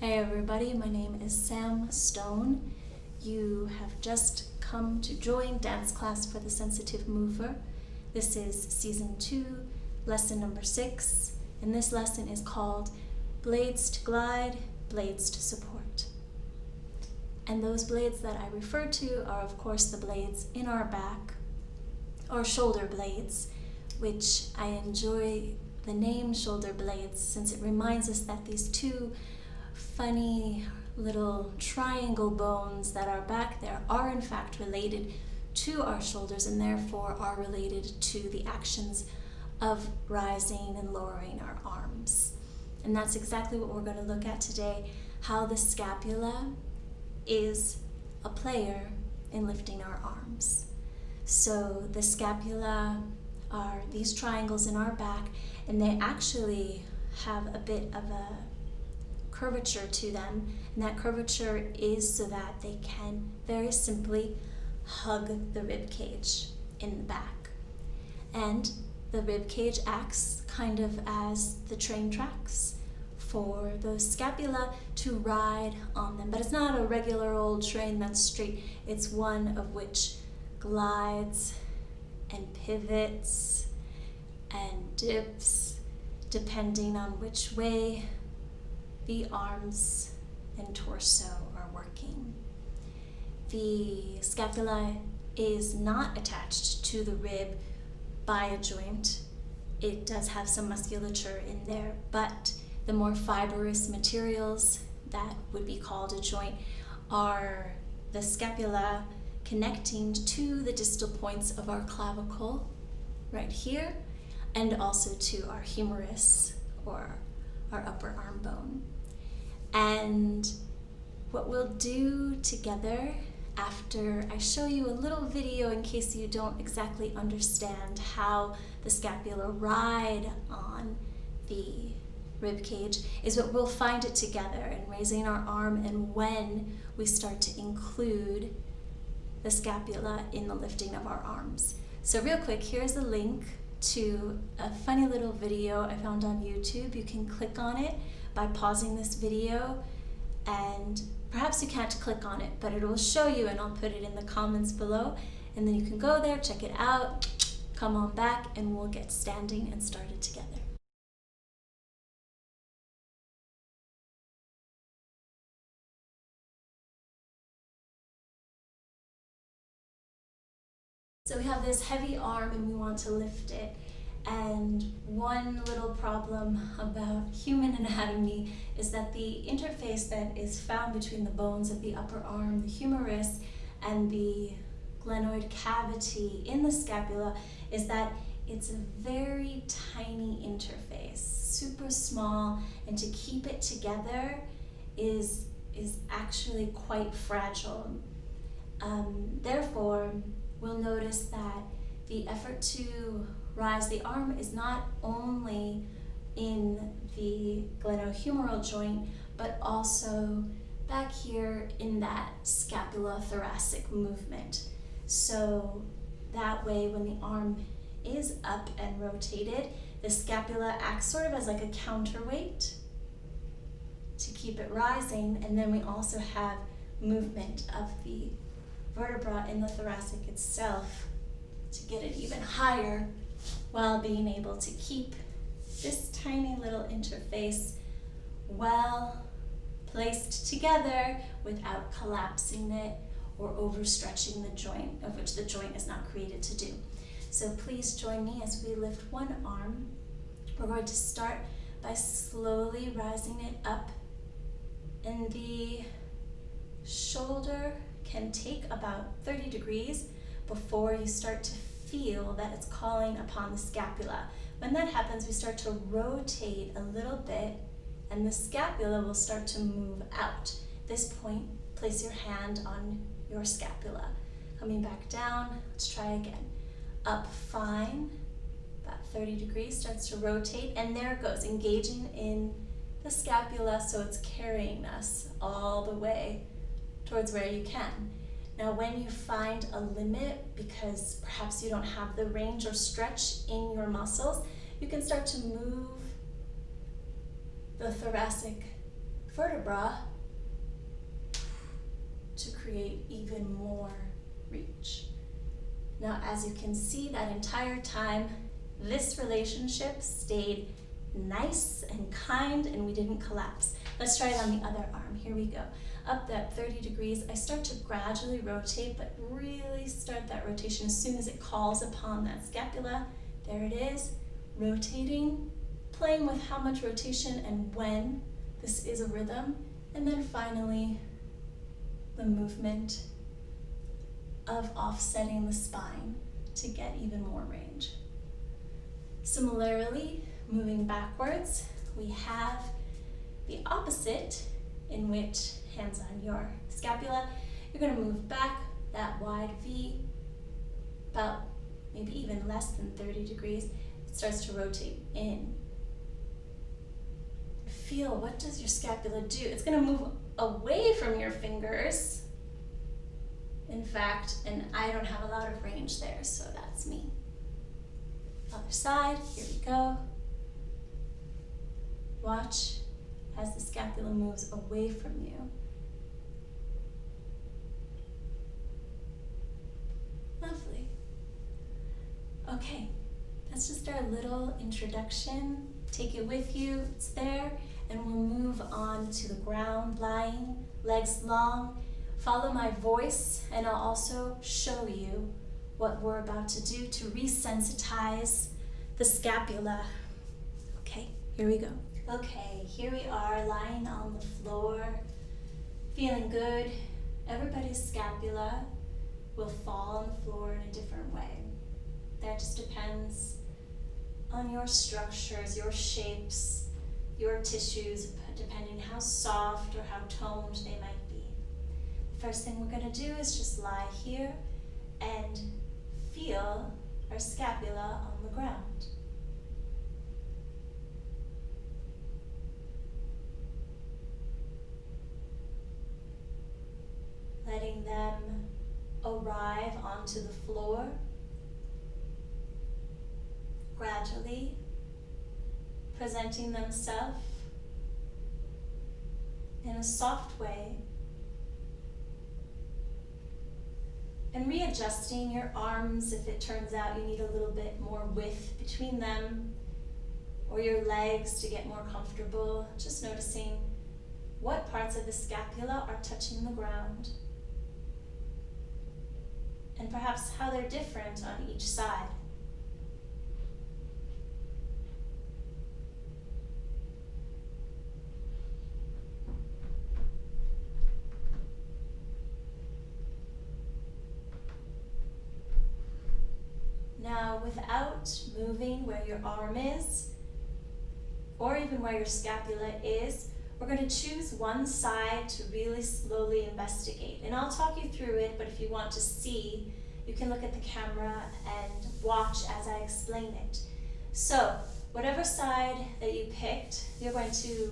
Hey everybody, my name is Sam Stone. You have just come to join dance class for the sensitive mover. This is season 2, lesson number 6, and this lesson is called Blades to Glide, Blades to Support. And those blades that I refer to are of course the blades in our back, or shoulder blades, which I enjoy the name shoulder blades since it reminds us that these two funny little triangle bones that are back there are in fact related to our shoulders and therefore are related to the actions of rising and lowering our arms. And that's exactly what we're going to look at today, how the scapula is a player in lifting our arms. So the scapula are these triangles in our back, and they actually have a bit of a curvature to them, and that curvature is so that they can very simply hug the rib cage in the back. And the rib cage acts kind of as the train tracks for the scapula to ride on them. But it's not a regular old train that's straight, it's one of which glides and pivots and dips depending on which way the arms and torso are working. The scapula is not attached to the rib by a joint. It does have some musculature in there, but the more fibrous materials that would be called a joint are the scapula connecting to the distal points of our clavicle right here, and also to our humerus, or our upper arm bone. And what we'll do together after I show you a little video in case you don't exactly understand how the scapula ride on the rib cage is what we'll find it together in raising our arm and when we start to include the scapula in the lifting of our arms. So real quick, here's a link to a funny little video I found on YouTube. You can click on it by pausing this video, and perhaps you can't click on it, but it will show you, and I'll put it in the comments below, and then you can go there, check it out, come on back, and we'll get standing and started together. So we have this heavy arm and we want to lift it. And one little problem about human anatomy is that the interface that is found between the bones of the upper arm, the humerus, and the glenoid cavity in the scapula is that it's a very tiny interface, super small, and to keep it together is actually quite fragile. Therefore, we'll notice that the effort to rise the arm is not only in the glenohumeral joint, but also back here in that Scapulathoracic movement. So that way, when the arm is up and rotated, the scapula acts sort of as like a counterweight to keep it rising, and then we also have movement of the vertebra in the thoracic itself to get it even higher while being able to keep this tiny little interface well placed together without collapsing it or overstretching the joint, of which the joint is not created to do. So please join me as we lift one arm. We're going to start by slowly rising it up, and the shoulder can take about 30 degrees before you start to feel that it's calling upon the scapula. When that happens, we start to rotate a little bit and the scapula will start to move out. At this point, place your hand on your scapula. Coming back down, let's try again. Up, fine, about 30 degrees, starts to rotate, and there it goes, engaging in the scapula so it's carrying us all the way towards where you can. Now when you find a limit, because perhaps you don't have the range or stretch in your muscles, you can start to move the thoracic vertebra to create even more reach. Now, as you can see, that entire time, this relationship stayed nice and kind and we didn't collapse. Let's try it on the other arm. Here we go. Up that 30 degrees, I start to gradually rotate, but really start that rotation as soon as it calls upon that scapula. There it is, rotating, playing with how much rotation and when. This is a rhythm. And then finally, the movement of offsetting the spine to get even more range. Similarly, moving backwards, we have the opposite, in which, hands on your scapula, you're going to move back that wide V, about maybe even less than 30 degrees. It starts to rotate in. Feel, what does your scapula do? It's going to move away from your fingers. In fact, and I don't have a lot of range there, so that's me. Other side, here we go. Watch as the scapula moves away from you. Lovely. Okay, that's just our little introduction. Take it with you, it's there, and we'll move on to the ground, lying, legs long. Follow my voice, and I'll also show you what we're about to do to resensitize the scapula. Okay, here we go. Okay, here we are lying on the floor, feeling good. Everybody's scapula will fall on the floor in a different way. That just depends on your structures, your shapes, your tissues, depending how soft or how toned they might be. The first thing we're going to do is just lie here and feel our scapula on the ground. Letting them arrive onto the floor gradually, presenting themselves in a soft way, and readjusting your arms if it turns out you need a little bit more width between them, or your legs to get more comfortable, just noticing what parts of the scapula are touching the ground, and perhaps how they're different on each side. Now, without moving where your arm is, or even where your scapula is, we're going to choose one side to really slowly investigate. And I'll talk you through it, but if you want to see, you can look at the camera and watch as I explain it. So, whatever side that you picked, you're going to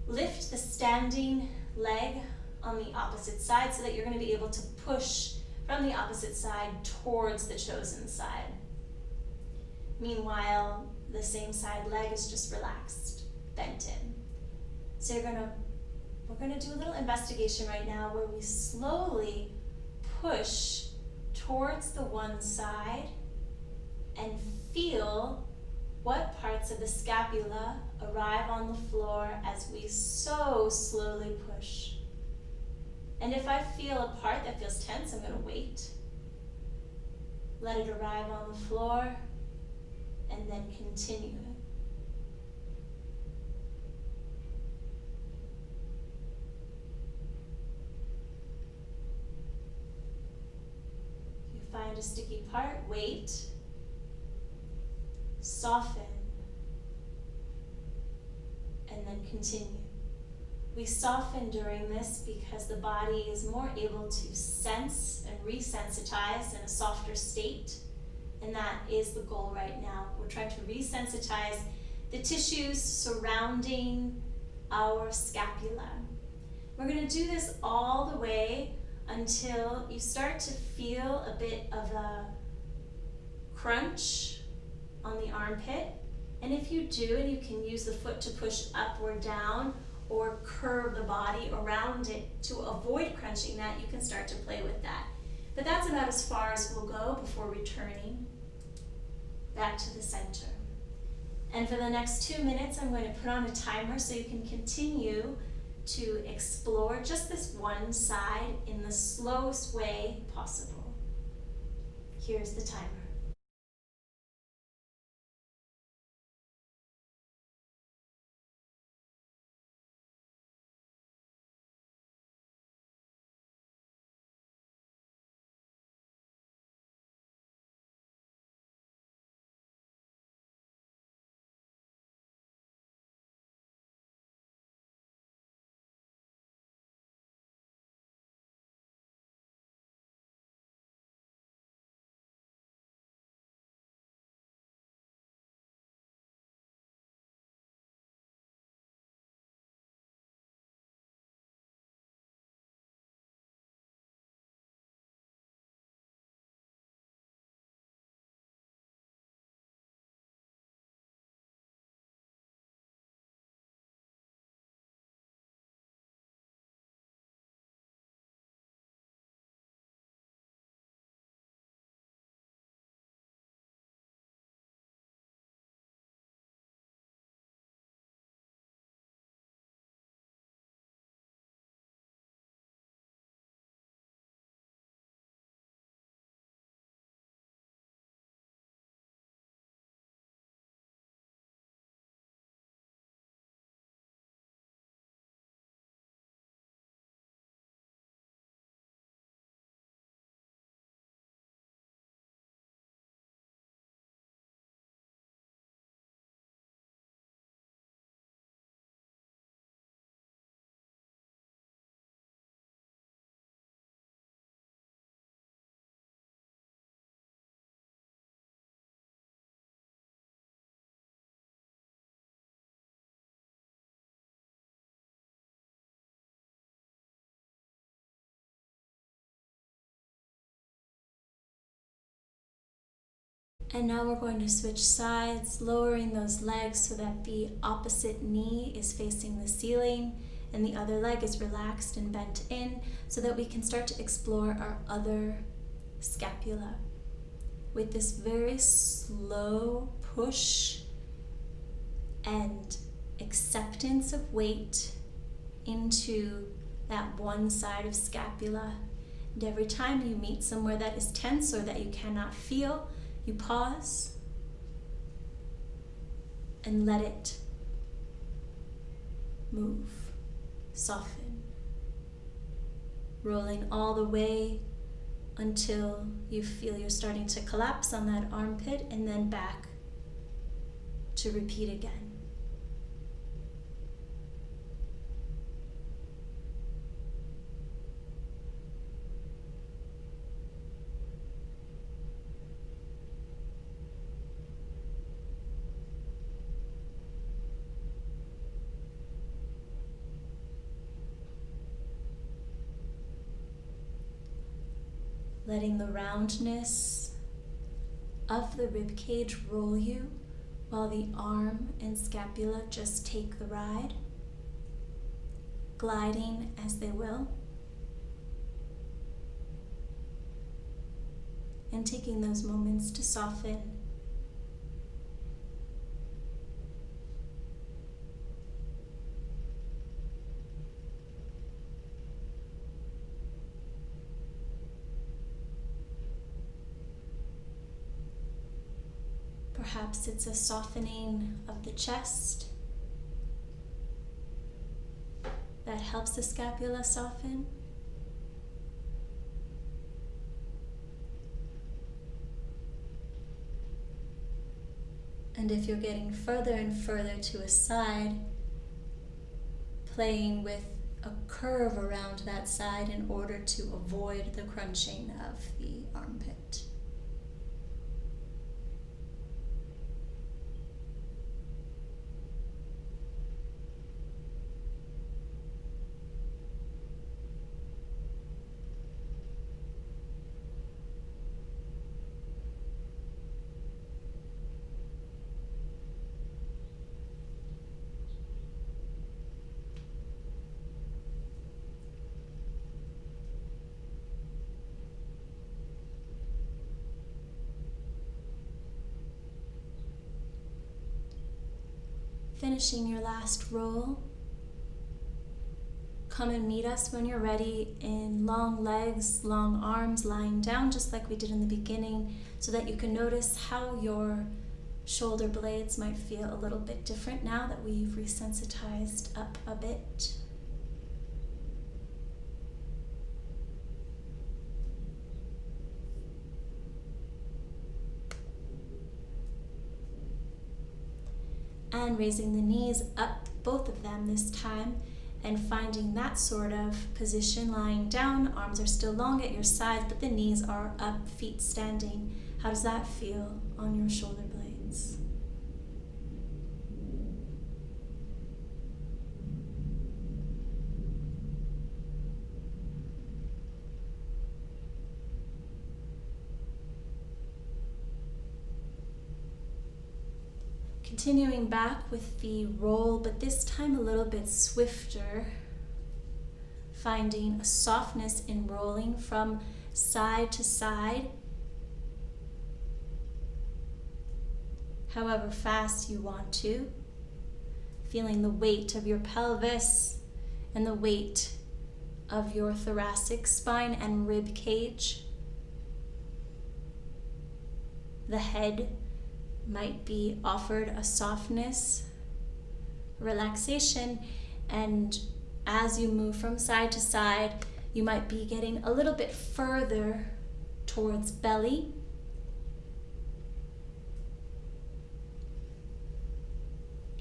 lift the standing leg on the opposite side so that you're going to be able to push from the opposite side towards the chosen side. Meanwhile, the same side leg is just relaxed, bent in. So we're gonna do a little investigation right now where we slowly push towards the one side and feel what parts of the scapula arrive on the floor as we so slowly push. And if I feel a part that feels tense, I'm going to wait. Let it arrive on the floor, and then continue. If you find a sticky part, wait. Soften. And then continue. We soften during this because the body is more able to sense and resensitize in a softer state, and that is the goal right now. We're trying to resensitize the tissues surrounding our scapula. We're going to do this all the way until you start to feel a bit of a crunch on the armpit, and if you do, and you can use the foot to push up or down, or curve the body around it to avoid crunching that, you can start to play with that. But that's about as far as we'll go before returning back to the center. And for the next 2 minutes, I'm going to put on a timer so you can continue to explore just this one side in the slowest way possible. Here's the timer. And now we're going to switch sides, lowering those legs so that the opposite knee is facing the ceiling and the other leg is relaxed and bent in, so that we can start to explore our other scapula with this very slow push and acceptance of weight into that one side of scapula. And every time you meet somewhere that is tense or that you cannot feel, you pause and let it move, soften, rolling all the way until you feel you're starting to collapse on that armpit, and then back to repeat again. Letting the roundness of the rib cage roll you while the arm and scapula just take the ride, gliding as they will, and taking those moments to soften. Perhaps it's a softening of the chest that helps the scapula soften. And if you're getting further and further to a side, playing with a curve around that side in order to avoid the crunching of the armpit. finishing your last roll. Come and meet us when you're ready in long legs, long arms, lying down just like we did in the beginning, so that you can notice how your shoulder blades might feel a little bit different now that we've resensitized up a bit. And raising the knees up, both of them this time, and finding that sort of position, lying down. Arms are still long at your sides, but the knees are up, feet standing. How does that feel on your shoulder blades? Continuing back with the roll, but this time a little bit swifter, finding a softness in rolling from side to side, however fast you want to, feeling the weight of your pelvis and the weight of your thoracic spine and rib cage. The head might be offered a softness, relaxation, and as you move from side to side, you might be getting a little bit further towards belly.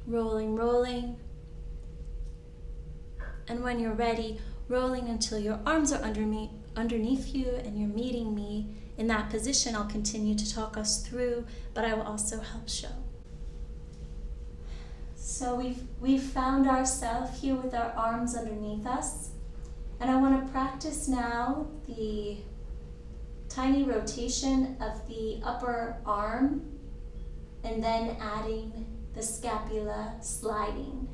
Rolling, rolling. And when you're ready, rolling until your arms are underneath you and you're meeting me. In that position, I'll continue to talk us through, but I will also help show. So we've found ourselves here with our arms underneath us, and I want to practice now the tiny rotation of the upper arm, and then adding the scapula sliding.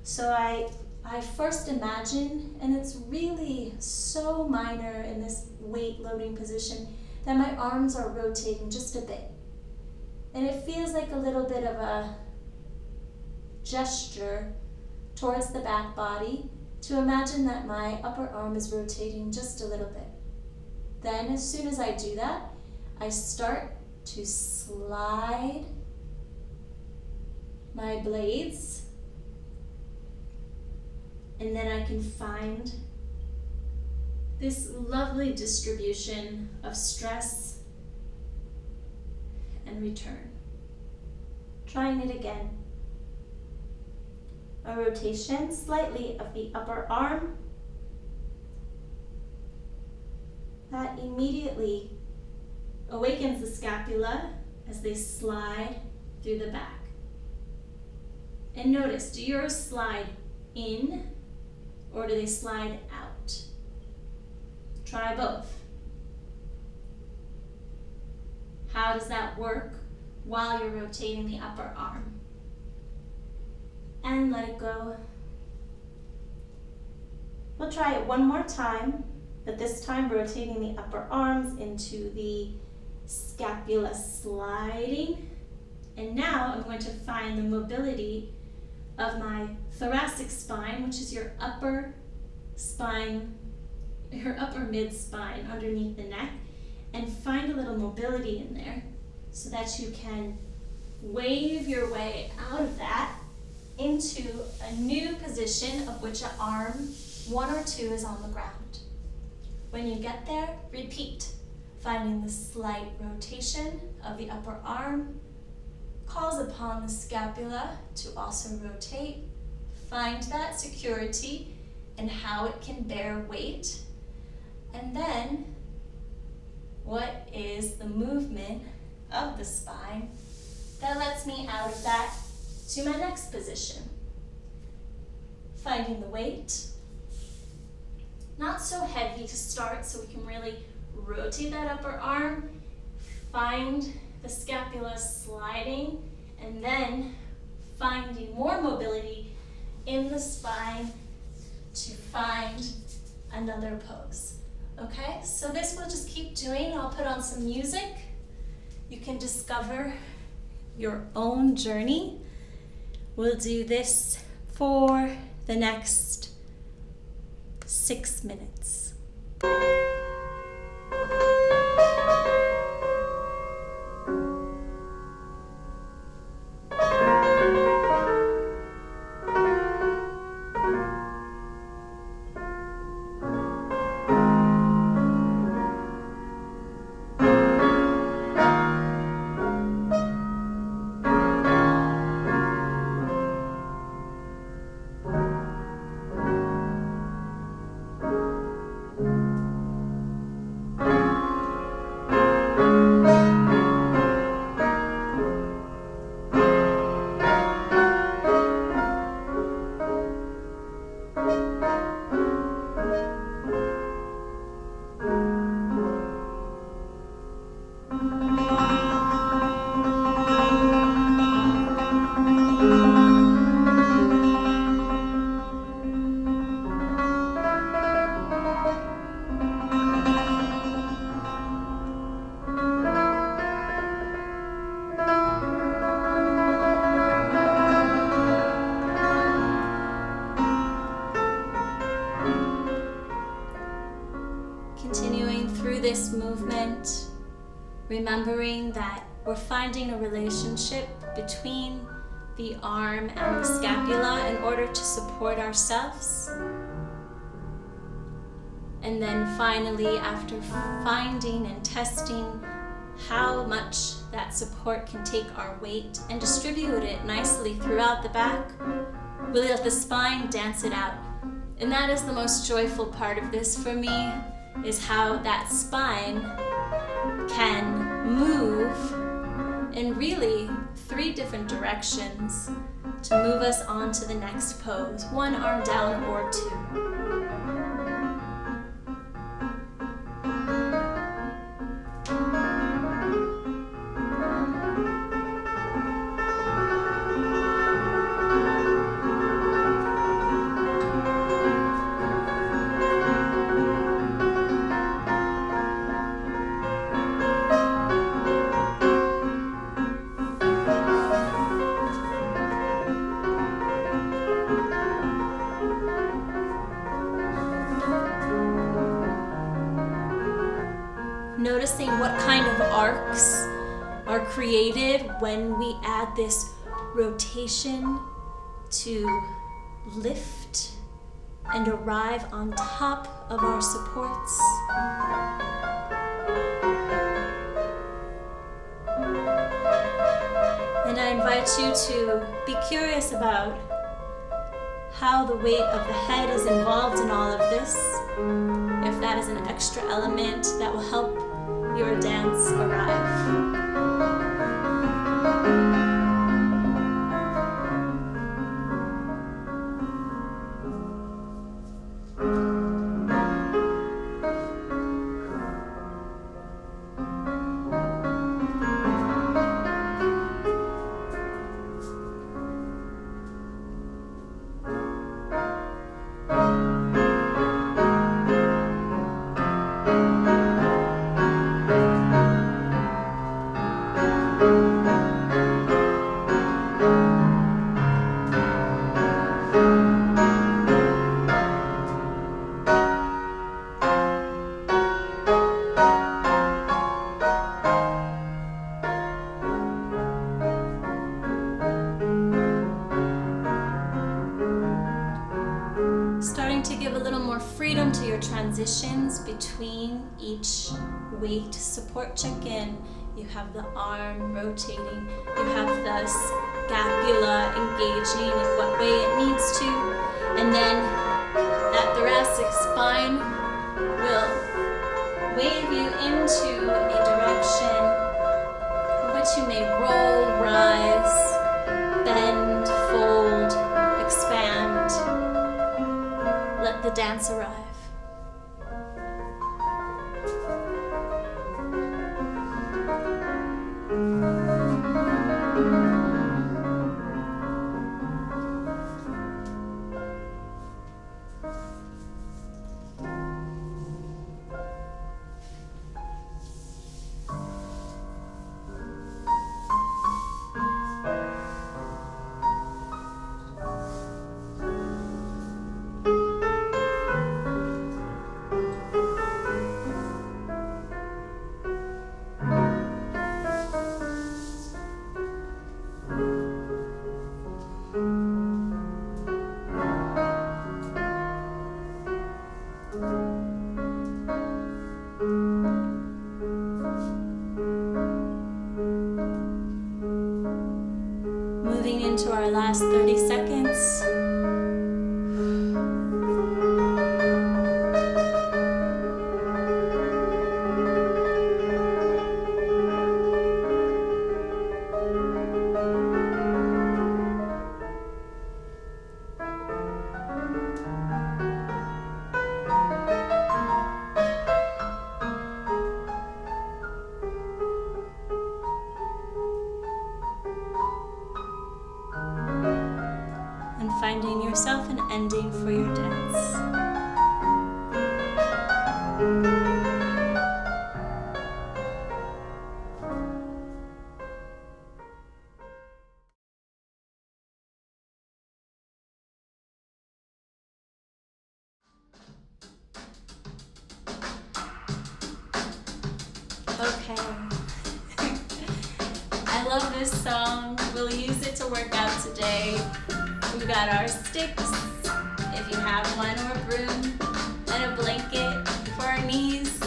So I first imagine, and it's really so minor in this weight loading position, that my arms are rotating just a bit. And it feels like a little bit of a gesture towards the back body to imagine that my upper arm is rotating just a little bit. Then as soon as I do that, I start to slide my blades, and then I can find this lovely distribution of stress and return. Trying it again. A rotation slightly of the upper arm that immediately awakens the scapula as they slide through the back. And notice, do yours slide in or do they slide out? Try both. How does that work while you're rotating the upper arm? And let it go. We'll try it one more time, but this time rotating the upper arms into the scapula sliding. And now I'm going to find the mobility of my thoracic spine, which is your upper spine, your upper mid spine underneath the neck, and find a little mobility in there so that you can wave your way out of that into a new position of which an arm, one or two, is on the ground. When you get there, repeat, finding the slight rotation of the upper arm, calls upon the scapula to also rotate. Find that security and how it can bear weight. And then, what is the movement of the spine that lets me out of that to my next position? Finding the weight, not so heavy to start so we can really rotate that upper arm. Find the scapula sliding, and then finding more mobility in the spine to find another pose. Okay, so this we'll just keep doing. I'll put on some music. You can discover your own journey We'll do this for the next 6 minutes. This movement, remembering that we're finding a relationship between the arm and the scapula in order to support ourselves. And then finally, after finding and testing how much that support can take our weight and distribute it nicely throughout the back, we'll let the spine dance it out. And that is the most joyful part of this for me, is how that spine can move in really 3 different directions to move us on to the next pose, 1 arm down or 2. Noticing what kind of arcs are created when we add this rotation to lift and arrive on top of our supports. And I invite you to be curious about how the weight of the head is involved in all of this, if that is an extra element that will help your dance arrive. Freedom to your transitions between each weight support check-in. You have the arm rotating, you have the scapula engaging in what way it needs to, and then that thoracic spine will wave you into a direction in which you may roll, rise, bend, fold, expand. Let the dance arrive. into our last 30 seconds. Finding yourself an ending for your dance. Okay. I love this song. We'll use it to work out today. We've got our sticks, if you have one, or a broom, and a blanket for our knees.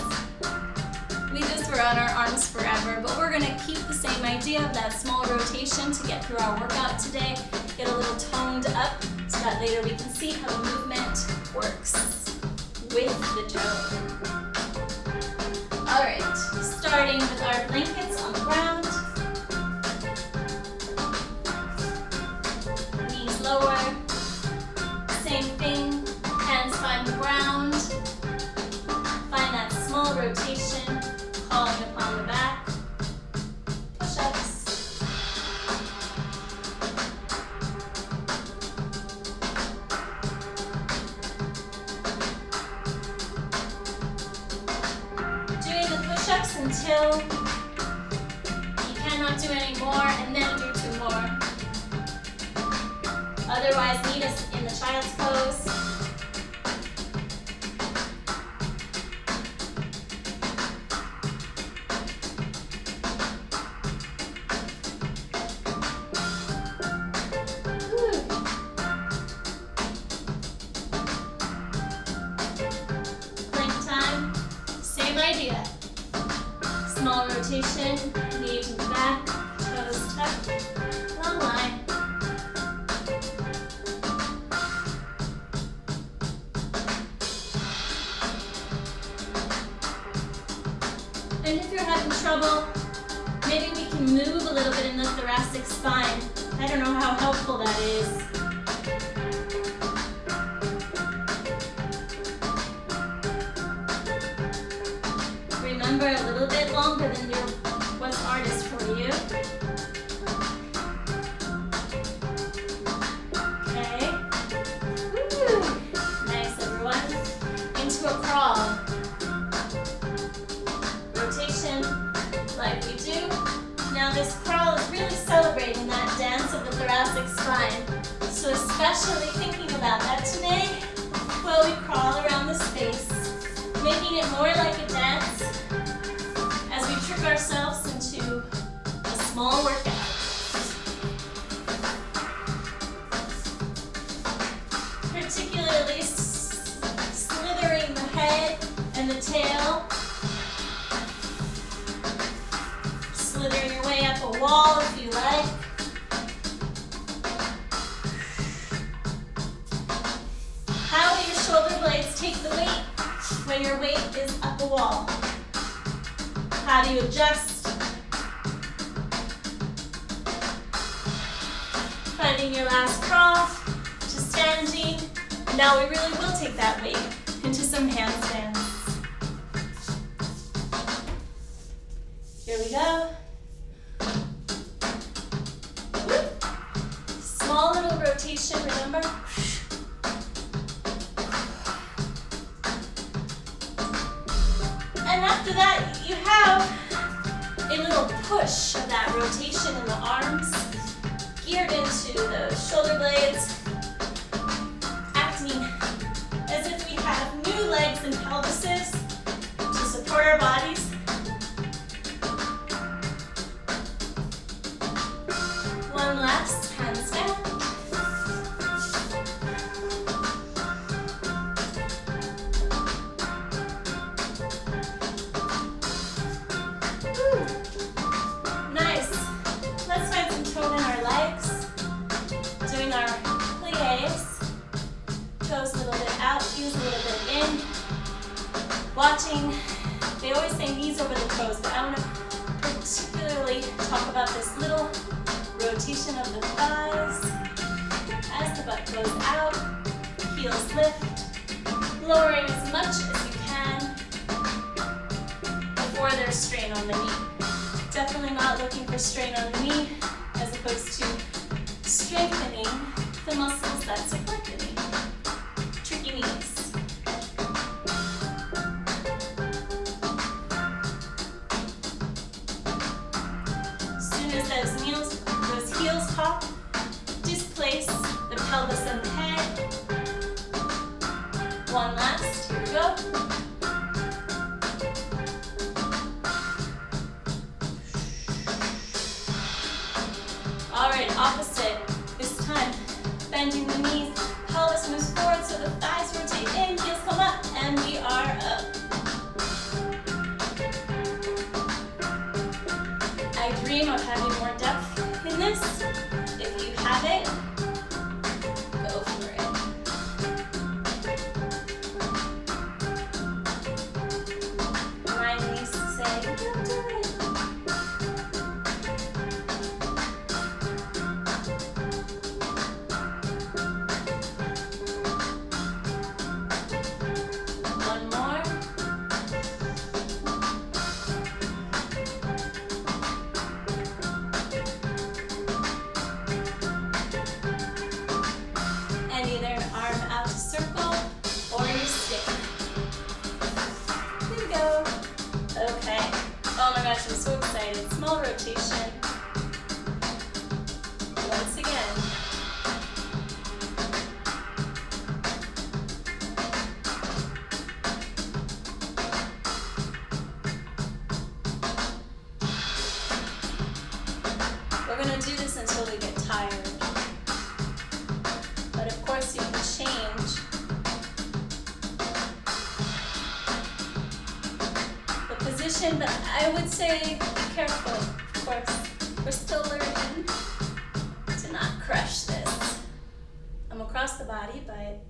We just were on our arms forever, but we're going to keep the same idea of that small rotation to get through our workout today, get a little toned up so that later we can see how the movement works with the toe. All right, starting with our blankets on the ground. Lower, same thing, hands find the ground, find that small rotation, calling upon the back, push-ups, doing the push-ups until you cannot do any more, and then do 2 more. Otherwise, meet us in the child's pose. Plank time, same idea. Small rotation, knee to the back, toes tucked, long line. And if you're having trouble, maybe we can move a little bit in the thoracic spine. I don't know how helpful that is. Remember, a little bit longer than what's hardest for you. Okay. Woo. Nice, everyone. Into a crawl. Like we do. Now this crawl is really celebrating that dance of the thoracic spine. So especially thinking about that today while we crawl around the space, making it more like a dance as we trick ourselves into a small workout. Particularly slithering the head and the tail. Slithering your way up a wall if you like. How do your shoulder blades take the weight when your weight is up a wall? How do you adjust? Finding your last crawl to standing. Now we really will take that weight into some handstands. Here we go. Small little rotation, remember? And after that, you have a little push of that rotation in the arms, geared into the shoulder blades, acting as if we have new legs and pelvises to support our bodies. One last handstand. Nice. Let's find some tone in our legs. heels lift, lowering as much as you can before there's strain on the knee. Definitely not looking for strain on the knee as opposed to strengthening the muscles that support the knee. Tricky knees. As soon as those heels pop, displace the pelvis and the head. One last, here we go. All right, opposite. This time, bending the knees, pelvis moves forward so the thighs rotate in, heels come up, and we are up. I dream of having more depth in this. If you have it, go for it. My knees say, you'll do it. One more. And either an arm out to circle or you stick. Here we go. Okay. Oh my gosh, I'm so excited. Small rotation. Once again. We're going to do this until we get tired. But of course you can change the position, but I would say be careful, of course. We're still learning to not crush this. I'm across the body, but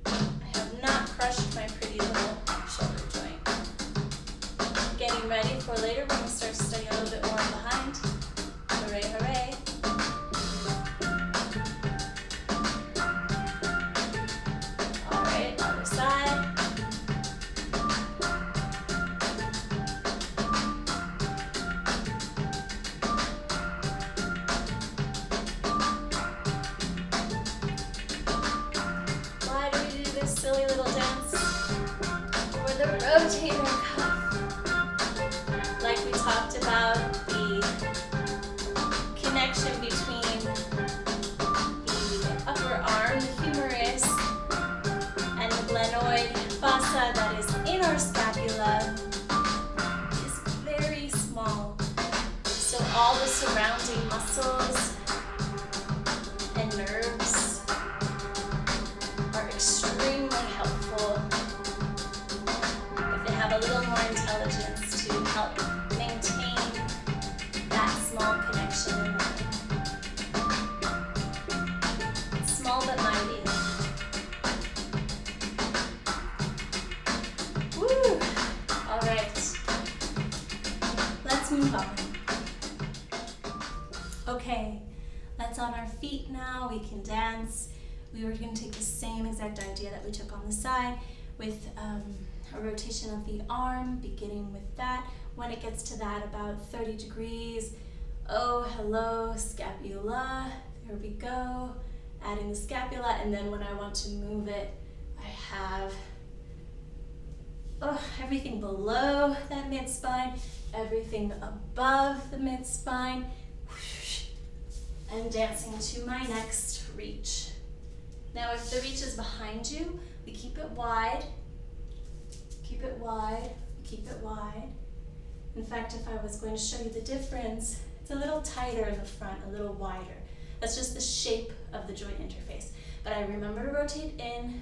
I have not crushed my pretty little shoulder joint. Getting ready for later when we start studying a little bit more behind. Hooray, hooray. All right, other side. Why do we do this silly little dance? For the rotator cuff. Like we talked about, the connection between the upper arm, the humerus, and the glenoid fossa that is in our scapula is very small. So all the surrounding muscles and nerves are extremely helpful if they have a little more intelligence to help maintain that small connection in life. It's small but mighty. Woo! All right. Let's move on. Okay, let's on our feet now. We can dance. We were going to take the same exact idea that we took on the side with a rotation of the arm, beginning with that. When it gets to that about 30 degrees, oh, hello, scapula. There we go. Adding the scapula, and then when I want to move it, I have everything below that mid-spine, everything above the mid-spine, and dancing to my next reach. Now if the reach is behind you, we keep it wide, keep it wide, keep it wide. In fact, if I was going to show you the difference, it's a little tighter in the front, a little wider. That's just the shape of the joint interface. But I remember to rotate in,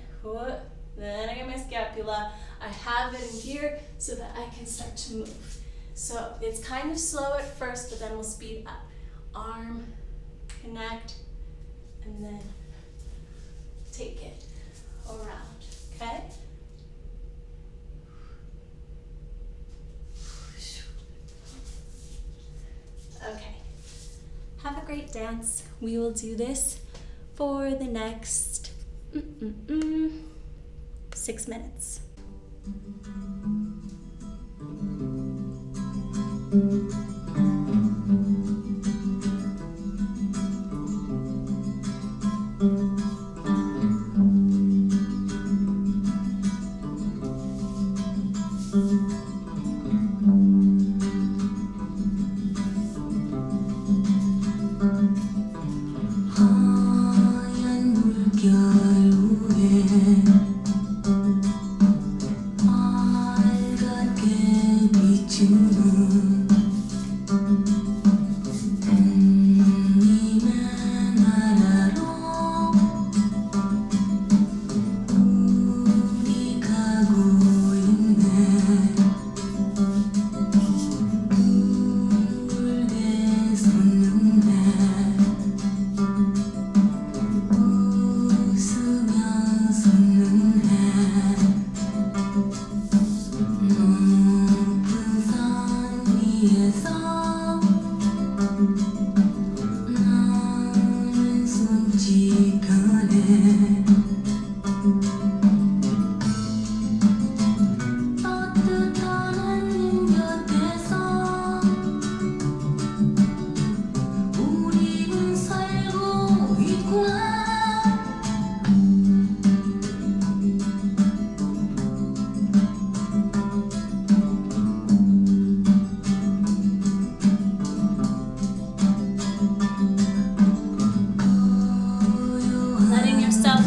then I get my scapula. I have it in here so that I can start to move. So it's kind of slow at first, but then we'll speed up. Arm, connect, and then take it around, okay? Okay, have a great dance. We will do this for the next 6 minutes.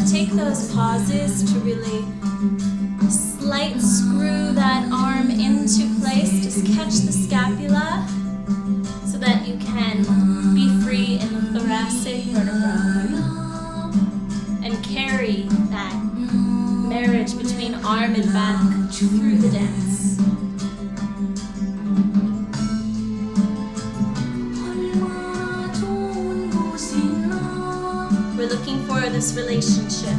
Take those pauses to really slight screw that arm into place. Just catch the scapula so that you can be free in the thoracic vertebrae and carry that marriage between arm and back through the dance. We're looking for this relationship.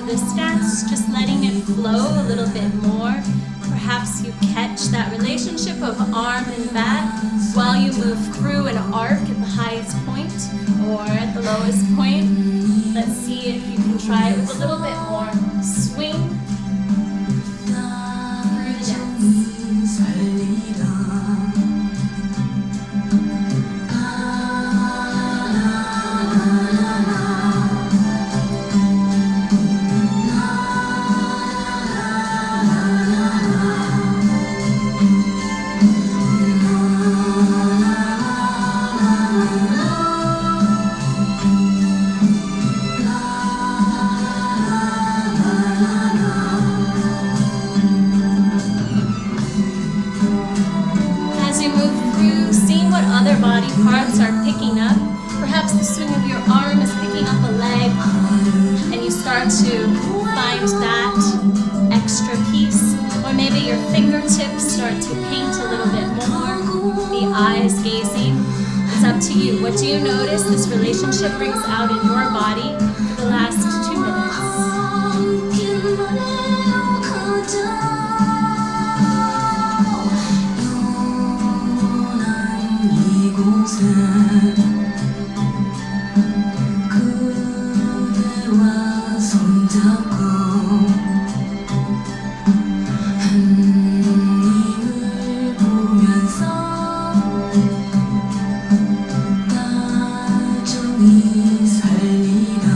This dance, just letting it flow a little bit more. Perhaps you catch that relationship of arm and back while you move through an arc at the highest point or at the lowest point. Let's see if you can try it with a little bit more swing through the dance. Other body parts are picking up. Perhaps the swing of your arm is picking up a leg, and you start to find that extra piece. Or maybe your fingertips start to paint a little bit more, the eyes gazing. It's up to you. What do you notice this relationship brings out in your body for the last 2 minutes? 그대와 손잡고 하늘을 보면서 다정히 살리라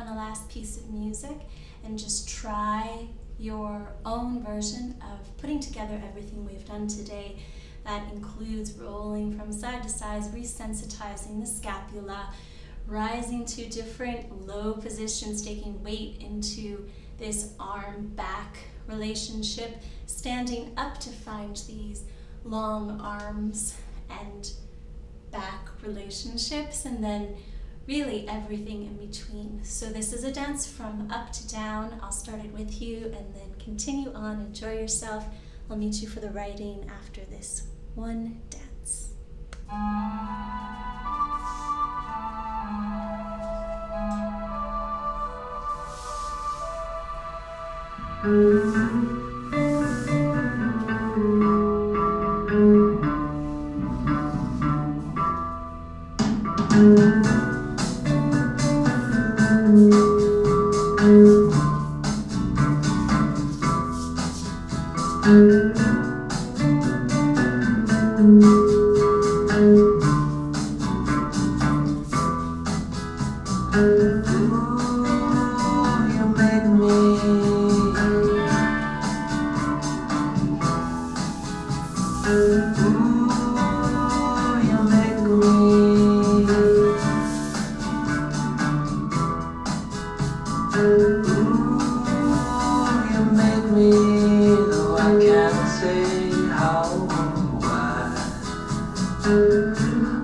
on a last piece of music and just try your own version of putting together everything we've done today. That includes rolling from side to side, resensitizing the scapula, rising to different low positions, taking weight into this arm-back relationship, standing up to find these long arms and back relationships, and then really everything in between. So this is a dance from up to down. I'll start it with you and then continue on. Enjoy yourself. I'll meet you for the writing after this one dance.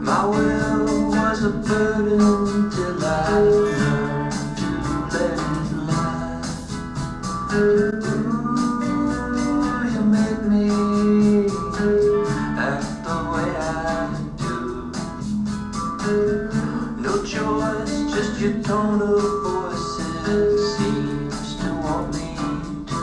My will was a burden till I learned to let it lie. Ooh, you make me act the way I do. No choice, just your tone of voice, it seems to want me to.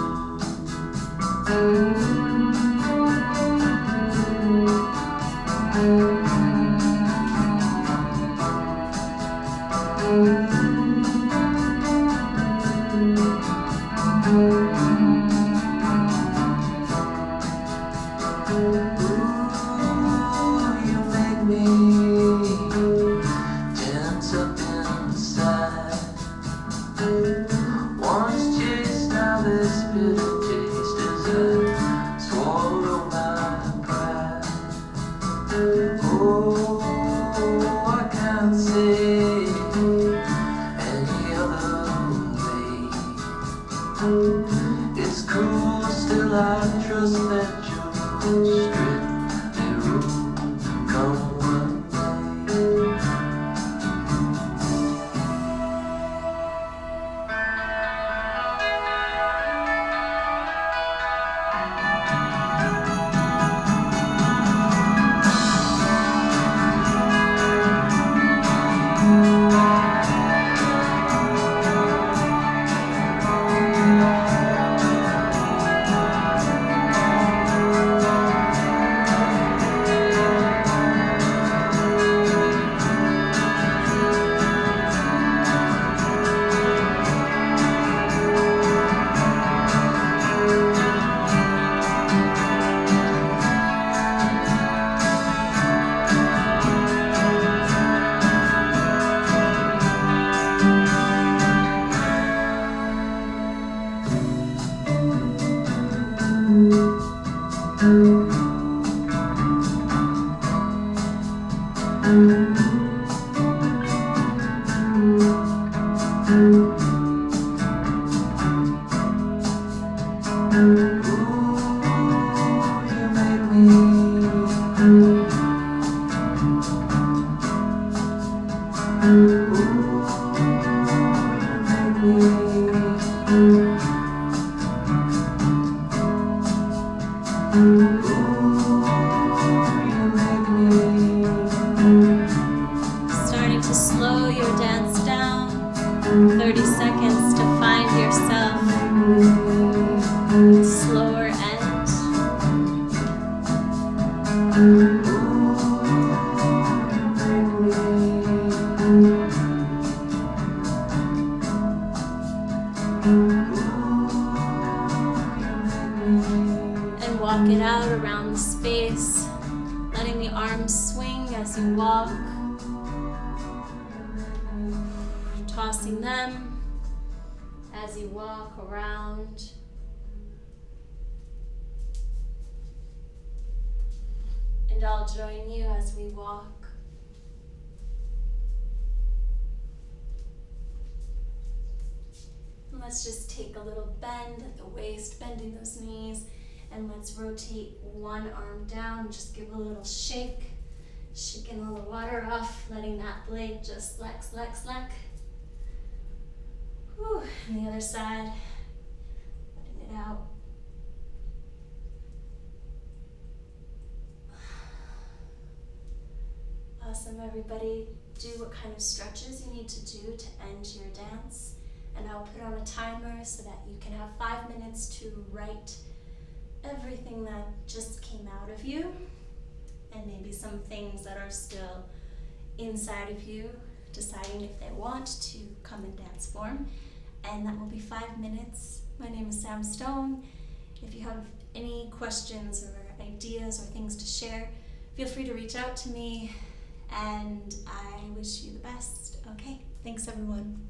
It's cruel, still I trust that you'll strictly rule come one day. Starting to slow your dance down, 30 seconds to find yourself, slower end. And walk it out around the space, letting the arms swing as you walk, tossing them, as you walk around. And I'll join you as we walk. And let's just take a little bend at the waist, bending those knees, and let's rotate one arm down. Just give a little shake, shaking all the water off, letting that blade just flex. Whew. And the other side, letting it out. Awesome, everybody. Do what kind of stretches you need to do to end your dance. And I'll put on a timer so that you can have 5 minutes to write everything that just came out of you, and maybe some things that are still inside of you, deciding if they want to come in dance form. And that will be 5 minutes. My name is Sam Stone. If you have any questions or ideas or things to share, feel free to reach out to me, and I wish you the best. Okay, thanks everyone.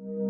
you.